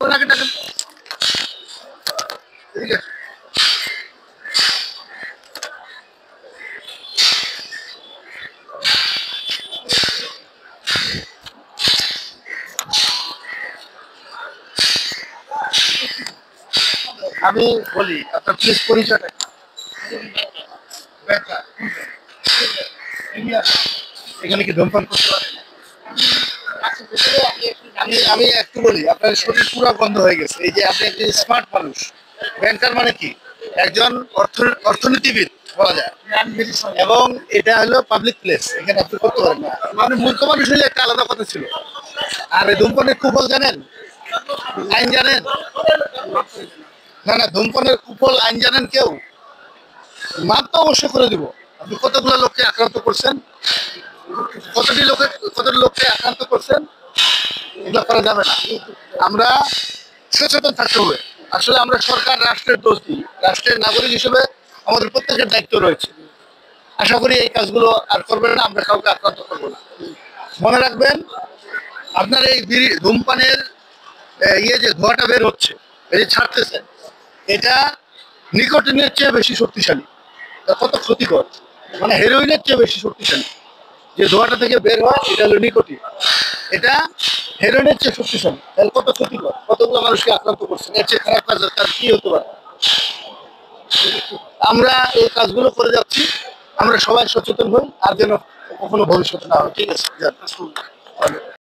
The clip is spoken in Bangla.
আমি বলি আপনার প্লিজ পরিচয়টা এখানে কি ধূমপান করতে পারেন? আমি একটু বলি, আপনার শরীর পুরো বন্ধ হয়ে গেছে। এই যে আপনি একজন স্মার্ট মানুষ, ব্যাংকার মানে কি একজন অর্থনীতিবিদ বলা যায়, এবং এটা হলো পাবলিক প্লেস, এখানে আপনি করতে পারেন না। মানে মূর্খ মানুষ হলে একটা আলাদা কথা ছিল। আর এই ধূমপানের কুফল জানেন, আইন জানেন? না না, ধূমপানের কুফল আইন জানেন কেউ? মাপ তো অবশ্যই করে দিব। আপনি কতগুলো লোককে আক্রান্ত করছেন, কতটি লোককে আক্রান্ত করছেন, এগুলো করা যাবে না। আমরা সচেতন থাকতে হবে। আসলে আমরা সরকার, রাষ্ট্রের দোষ দিই, রাষ্ট্রের নাগরিক হিসেবে আমাদের প্রত্যেকের দায়িত্ব রয়েছে। আশা করি এই কাজগুলো আর করবেন না, আমরা কাউকে আক্রান্ত করবো না। মনে রাখবেন, আপনার এই ধূমপানের যে ধোঁয়াটা বের হচ্ছে, এই যে ছাড়তেছেন, এটা নিকোটিনের চেয়ে বেশি শক্তিশালী। কত ক্ষতিকর, মানে হেরোইনের চেয়ে বেশি শক্তিশালী। যে ধোঁয়াটা থেকে বের হয় এটা হলো নিকোটিন, এটা হেরোইনের চেয়ে শক্তিশালী। তাহলে কত ক্ষতিকর, কতগুলো মানুষকে আক্রান্ত করছে, এর চেয়ে খারাপ কাজ কি হতে পারে? আমরা এই কাজগুলো করে যাচ্ছি, আমরা সবাই সচেতন হই, আর যেন কখনো ভবিষ্যতে না হয়। ঠিক আছে।